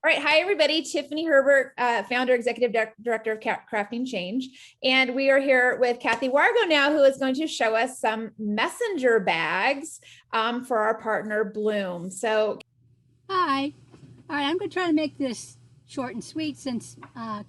All right. Hi, everybody. Tiffany Herbert, founder, executive director of Crafting Change. And we are here with Kathy Wargo now, who is going to show us some messenger bags for our partner Bloom. So, hi. All right, I'm going to try to make this short and sweet since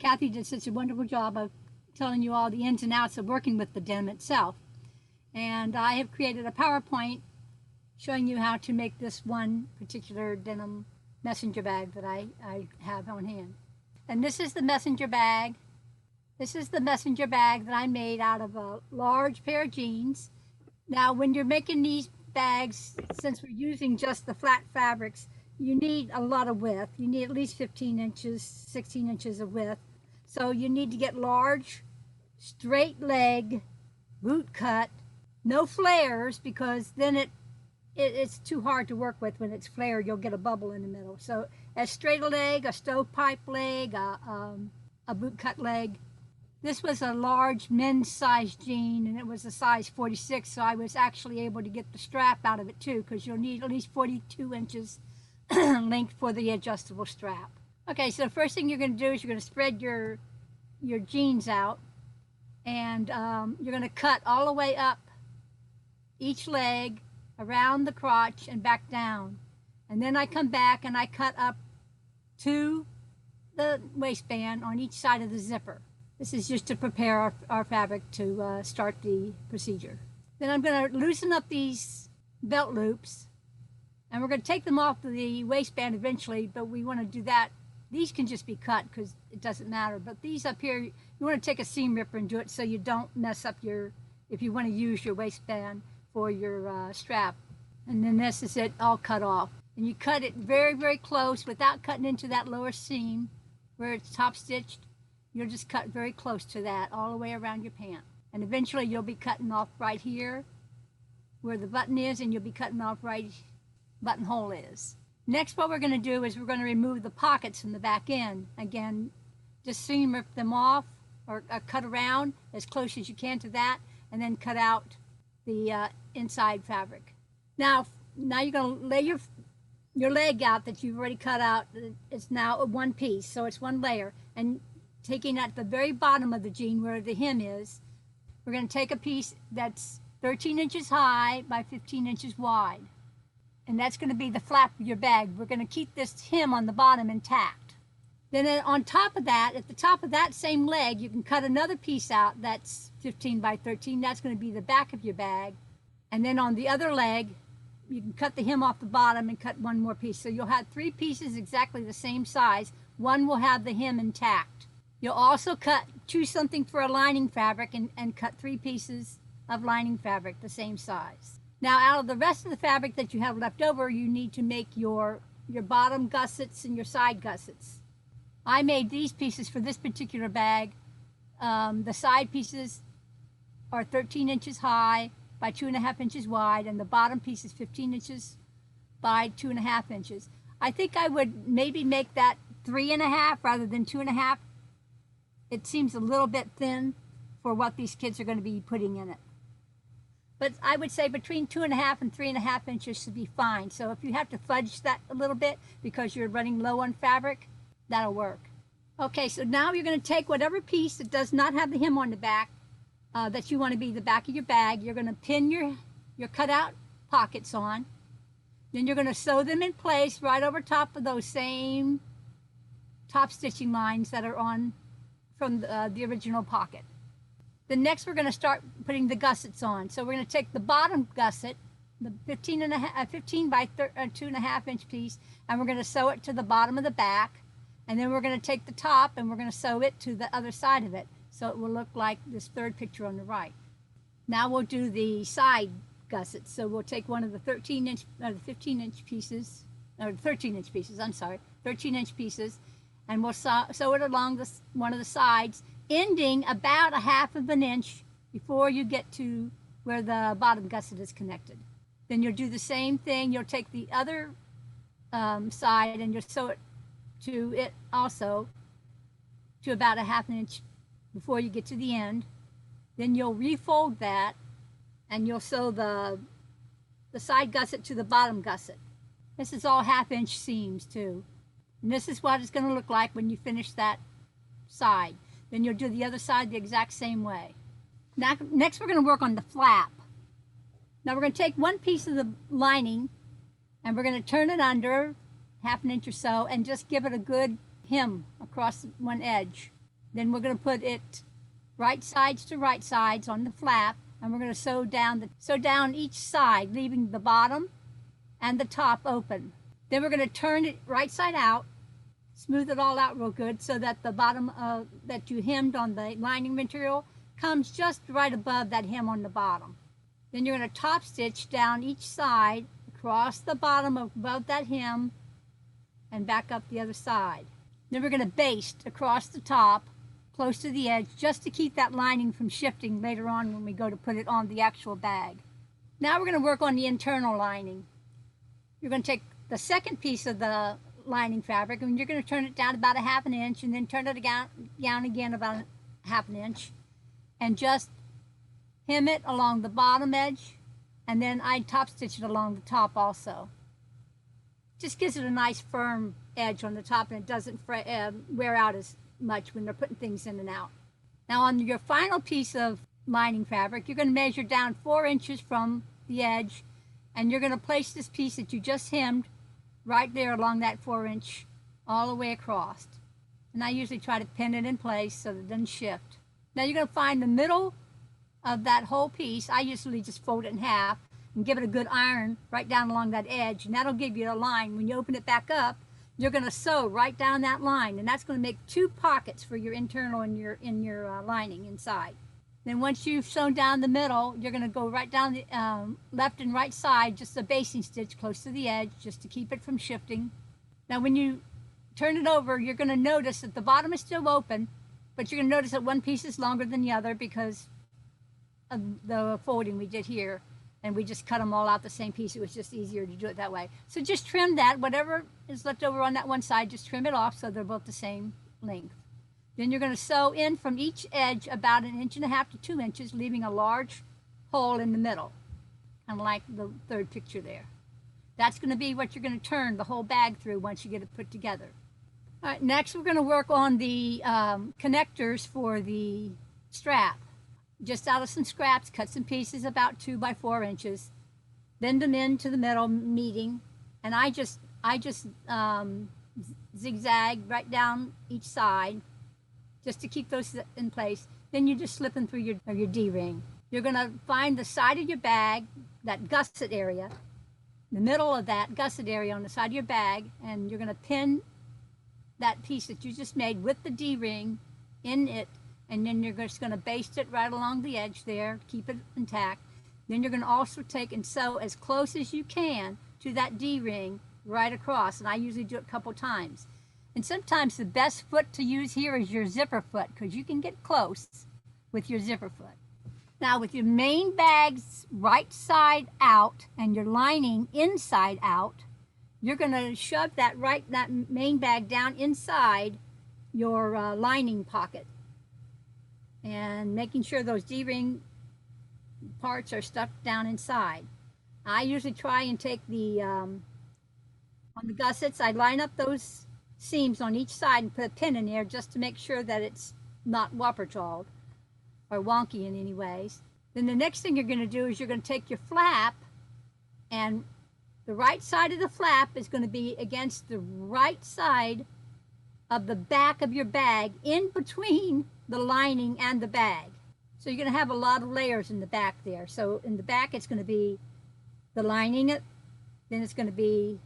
Kathy did such a wonderful job of telling you all the ins and outs of working with the denim itself. And I have created a PowerPoint showing you how to make this one particular denim messenger bag that I have on hand. And this is the messenger bag. This is the messenger bag that I made out of a large pair of jeans. Now, when you're making these bags, since we're using just the flat fabrics, you need a lot of width. You need at least 15 inches, 16 inches of width. So you need to get large, straight leg, boot cut, no flares, because then it's too hard to work with. When it's flared, you'll get a bubble in the middle. So as straight a leg, a stovepipe leg, a boot cut leg. This was a large men's size jean, and it was a size 46, so I was actually able to get the strap out of it too, because you'll need at least 42 inches length for the adjustable strap. Okay, so the first thing you're going to do is you're going to spread your jeans out, and you're going to cut all the way up each leg, around the crotch, and back down. And then I come back and I cut up to the waistband on each side of the zipper. This is just to prepare our fabric to start the procedure. Then I'm going to loosen up these belt loops, and we're going to take them off the waistband eventually, but we want to do that. These can just be cut because it doesn't matter, but these up here, you want to take a seam ripper and do it so you don't mess up if you want to use your waistband for your strap. And then this is it all cut off. And you cut it very, very close without cutting into that lower seam where it's top stitched. You'll just cut very close to that all the way around your pant. And eventually you'll be cutting off right here where the button is, and you'll be cutting off right buttonhole is. Next, what we're going to do is we're going to remove the pockets from the back end. Again, just seam rip them off or cut around as close as you can to that, and then cut out the inside fabric. Now you're going to lay your leg out that you've already cut out. It's now one piece, so it's one layer. And taking at the very bottom of the jean where the hem is, we're going to take a piece that's 13 inches high by 15 inches wide. And that's going to be the flap of your bag. We're going to keep this hem on the bottom intact. Then on top of that, at the top of that same leg, you can cut another piece out that's 15 by 13. That's going to be the back of your bag. And then on the other leg, you can cut the hem off the bottom and cut one more piece. So you'll have three pieces exactly the same size. One will have the hem intact. You'll also choose something for a lining fabric and cut three pieces of lining fabric the same size. Now, out of the rest of the fabric that you have left over, you need to make your bottom gussets and your side gussets. I made these pieces for this particular bag. The side pieces are 13 inches high by 2.5 inches wide, and the bottom piece is 15 inches by 2.5 inches. I think I would maybe make that 3.5 rather than 2.5. It seems a little bit thin for what these kids are going to be putting in it. But I would say between 2.5 and 3.5 inches should be fine. So if you have to fudge that a little bit because you're running low on fabric, that'll work. Okay, so now you're going to take whatever piece that does not have the hem on the back that you want to be the back of your bag. You're going to pin your cutout pockets on. Then you're going to sew them in place right over top of those same top stitching lines that are on from the original pocket. Then next we're going to start putting the gussets on. So we're going to take the bottom gusset, the 15 by 2.5 inch piece, and we're going to sew it to the bottom of the back. And then we're going to take the top and we're going to sew it to the other side of it. So it will look like this third picture on the right. Now we'll do the side gussets. So we'll take one of the 13 inch pieces, 13 inch pieces, and we'll sew it along one of the sides, ending about 1/2 inch before you get to where the bottom gusset is connected. Then you'll do the same thing. You'll take the other side and you'll sew it to it also to about 1/2 inch before you get to the end. Then you'll refold that and you'll sew the side gusset to the bottom gusset. This is all 1/2 inch seams too. And this is what it's going to look like when you finish that side. Then you'll do the other side the exact same way. Now, next we're going to work on the flap. Now we're going to take one piece of the lining and we're going to turn it under 1/2 inch or so and just give it a good hem across one edge. Then we're going to put it right sides to right sides on the flap, and we're going to sew down each side, leaving the bottom and the top open. Then we're going to turn it right side out, smooth it all out real good so that the bottom that you hemmed on the lining material comes just right above that hem on the bottom. Then you're going to top stitch down each side across the bottom above that hem and back up the other side. Then we're going to baste across the top close to the edge just to keep that lining from shifting later on when we go to put it on the actual bag. Now we're going to work on the internal lining. You're going to take the second piece of the lining fabric and you're going to turn it down about 1/2 inch and then turn it down again about 1/2 inch and just hem it along the bottom edge, and then I top stitch it along the top also. Just gives it a nice firm edge on the top and it doesn't wear out as much when they're putting things in and out. Now on your final piece of lining fabric, you're going to measure down 4 inches from the edge and you're going to place this piece that you just hemmed right there along that 4 inch all the way across. And I usually try to pin it in place so that it doesn't shift. Now you're going to find the middle of that whole piece. I usually just fold it in half and give it a good iron right down along that edge, and that'll give you a line. When you open it back up, you're going to sew right down that line, and that's going to make 2 pockets for your internal and your lining inside. Then once you've sewn down the middle, you're going to go right down the left and right side, just a basting stitch close to the edge, just to keep it from shifting. Now when you turn it over, you're going to notice that the bottom is still open, but you're going to notice that one piece is longer than the other because of the folding we did here, and we just cut them all out the same piece. It was just easier to do it that way. So just trim that, whatever is left over on that one side, just trim it off so they're both the same length. Then you're going to sew in from each edge about 1.5 inches to 2 inches, leaving a large hole in the middle, kind of like the third picture there. That's going to be what you're going to turn the whole bag through once you get it put together. All right, next we're going to work on the connectors for the strap. Just out of some scraps, cut some pieces about 2 by 4 inches, bend them into the middle, meeting, and I just zigzag right down each side just to keep those in place. Then you just slip them through your D-ring. You're going to find the side of your bag, that gusset area, the middle of that gusset area on the side of your bag, and you're going to pin that piece that you just made with the D-ring in it, and then you're just going to baste it right along the edge there, keep it intact. Then you're going to also take and sew as close as you can to that D-ring right across, and I usually do it a couple times. And sometimes the best foot to use here is your zipper foot, because you can get close with your zipper foot. Now with your main bags right side out and your lining inside out, you're going to shove that main bag down inside your lining pocket, and making sure those D-ring parts are stuck down inside. I usually try and take the, on the gussets, I line up those seams on each side and put a pin in there just to make sure that it's not whopper-jawed or wonky in any ways. Then the next thing you're going to do is you're going to take your flap, and the right side of the flap is going to be against the right side of the back of your bag, in between the lining and the bag. So you're going to have a lot of layers in the back there. So in the back it's going to be the lining, then it's going to be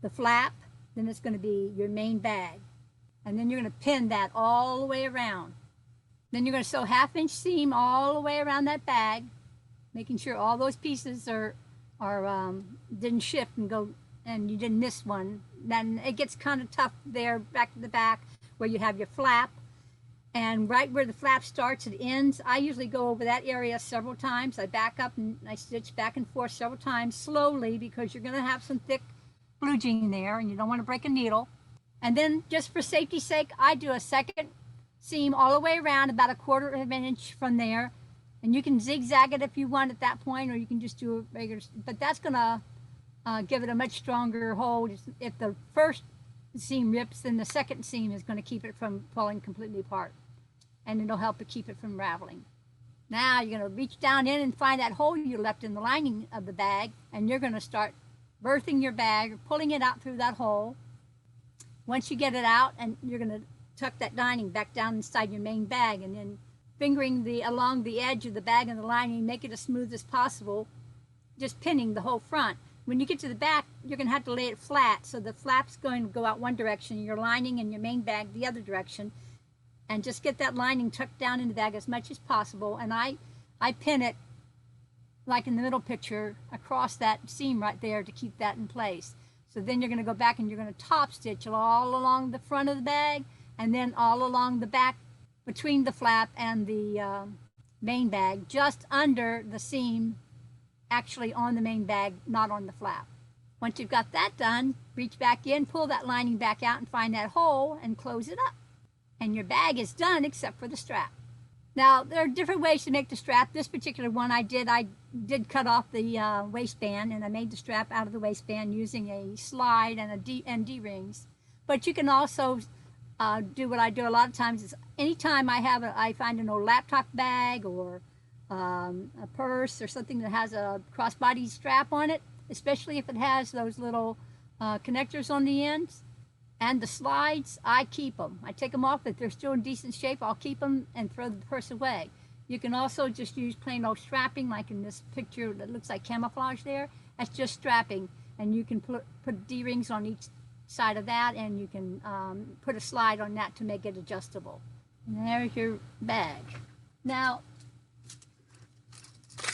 the flap, then it's going to be your main bag. And then you're going to pin that all the way around. Then you're going to sew 1/2 inch seam all the way around that bag, making sure all those pieces didn't shift and go, and you didn't miss one. Then it gets kind of tough there back to the back where you have your flap, and right where the flap starts it ends. I usually go over that area several times. I back up and I stitch back and forth several times slowly, because you're going to have some thick blue jean there and you don't want to break a needle. And then just for safety's sake, I do a second seam all the way around about 1/4 inch from there, and you can zigzag it if you want at that point, or you can just do a regular, but that's going to give it a much stronger hold. If the first seam rips, then the second seam is going to keep it from falling completely apart, and it'll help to keep it from raveling. Now you're going to reach down in and find that hole you left in the lining of the bag, and you're going to start birthing your bag, or pulling it out through that hole. Once you get it out, and you're going to tuck that lining back down inside your main bag, and then fingering along the edge of the bag and the lining, make it as smooth as possible, just pinning the whole front. When you get to the back, you're going to have to lay it flat, so the flap's going to go out one direction, your lining and your main bag the other direction, and just get that lining tucked down in the bag as much as possible. And I pin it, like in the middle picture, across that seam right there to keep that in place. So then you're going to go back and you're going to top stitch all along the front of the bag, and then all along the back between the flap and the main bag, just under the seam, actually on the main bag, not on the flap. Once you've got that done, reach back in, pull that lining back out and find that hole and close it up. And your bag is done except for the strap. Now, there are different ways to make the strap. This particular one I did cut off the waistband, and I made the strap out of the waistband using a slide and D-rings. But you can also do what I do a lot of times is anytime I find an old laptop bag or a purse or something that has a crossbody strap on it, especially if it has those little connectors on the ends and the slides, I keep them. I take them off. If they're still in decent shape, I'll keep them and throw the purse away. You can also just use plain old strapping, like in this picture that looks like camouflage there. That's just strapping, and you can put D-rings on each side of that, and you can put a slide on that to make it adjustable. And there's your bag. Now,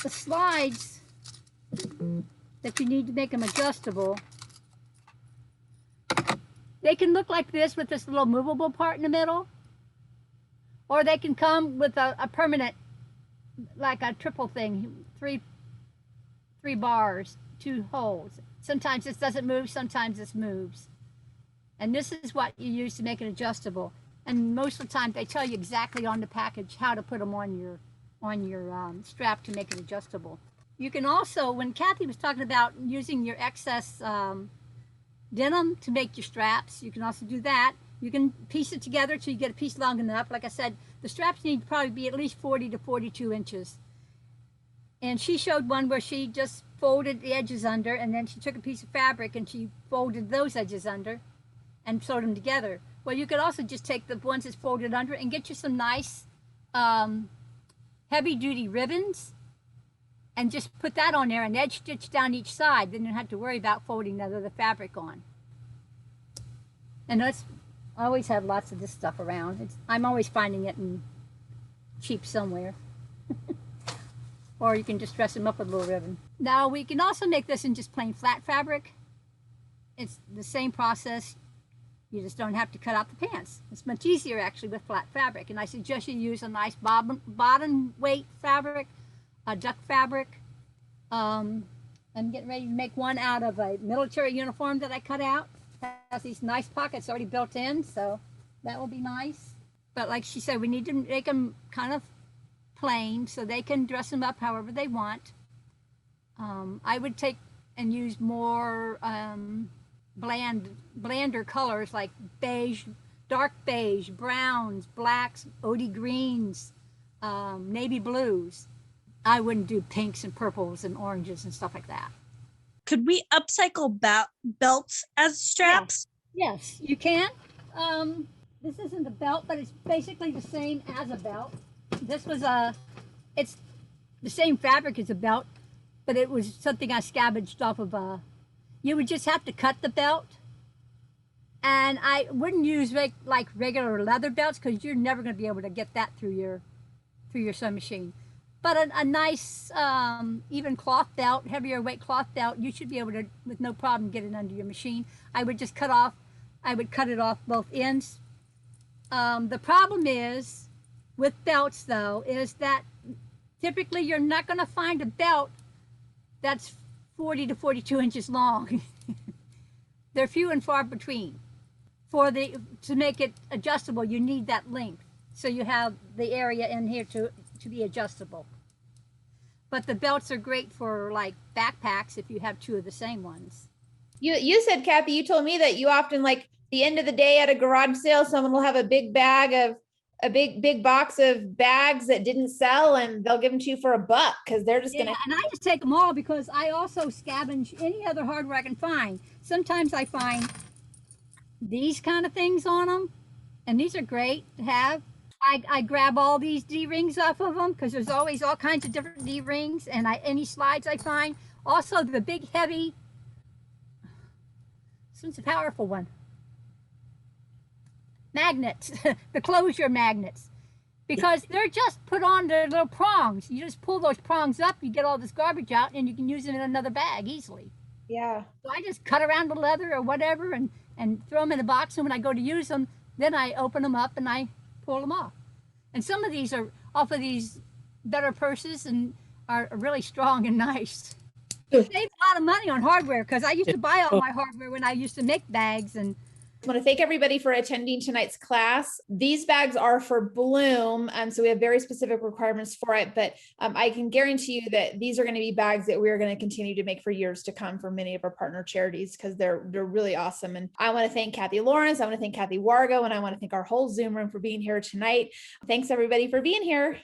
the slides that you need to make them adjustable, they can look like this with this little movable part in the middle, or they can come with a permanent, like a triple thing, three bars, 2 holes. Sometimes this doesn't move, sometimes this moves. And this is what you use to make it adjustable. And most of the time they tell you exactly on the package how to put them on your strap to make it adjustable. You can also, when Kathy was talking about using your excess denim to make your straps, you can also do that. You can piece it together till you get a piece long enough. Like I said, the straps need to probably be at least 40 to 42 inches. And she showed one where she just folded the edges under, and then she took a piece of fabric and she folded those edges under and sewed them together. Well, you could also just take the ones that's folded under and get you some nice heavy-duty ribbons and just put that on there and edge stitch down each side. Then you don't have to worry about folding the other fabric on. And I always have lots of this stuff around. I'm always finding it in cheap somewhere. Or you can just dress them up with a little ribbon. Now, we can also make this in just plain flat fabric. It's the same process. You just don't have to cut out the pants. It's much easier actually with flat fabric. And I suggest you use a nice bottom weight fabric, a duck fabric. I'm getting ready to make one out of a military uniform that I cut out. It has these nice pockets already built in, so that will be nice. But like she said, we need to make them kind of plain so they can dress them up however they want. I would take and use more blander colors like beige, dark beige, browns, blacks, OD greens, navy blues. I wouldn't do pinks and purples and oranges and stuff like that. Could we upcycle belts as straps? Yes, you can. This isn't a belt, but it's basically the same as a belt. This was it's the same fabric as a belt, but it was something I scavenged off of you would just have to cut the belt. And I wouldn't use like regular leather belts, because you're never going to be able to get that through your sewing machine. But a nice even cloth belt, heavier weight cloth belt, you should be able to, with no problem, get it under your machine. I would cut it off both ends. The problem is with belts, though, is that typically you're not going to find a belt that's 40 to 42 inches long. They're few and far between. To make it adjustable, you need that length, so you have the area in here to be adjustable. But the belts are great for like backpacks if you have 2 of the same ones. You said, Kathy, you told me that you often, like, the end of the day at a garage sale, someone will have a big bag of a big box of bags that didn't sell, and they'll give them to you for $1 because they're just Yeah, gonna. and I just take them all because I also scavenge any other hardware I can find. Sometimes I find these kind of things on them, and these are great to have. I grab all these D-rings off of them because there's always all kinds of different D-rings, and any slides I find. Also, the big heavy, this one's a powerful one. Magnets, the closure magnets, because they're just put on their little prongs. You just pull those prongs up, you get all this garbage out, and you can use them in another bag easily. Yeah. So I just cut around the leather or whatever and throw them in a box, and when I go to use them, then I open them up and I pull them off. And some of these are off of these better purses and are really strong and nice. Save a lot of money on hardware because I used to buy all my hardware when I used to make bags. And I want to thank everybody for attending tonight's class. These bags are for Bloom, so we have very specific requirements for it, but I can guarantee you that these are going to be bags that we're going to continue to make for years to come for many of our partner charities because they're really awesome. And I want to thank Kathy Lawrence, I want to thank Kathy Wargo, and I want to thank our whole Zoom room for being here tonight. Thanks everybody for being here.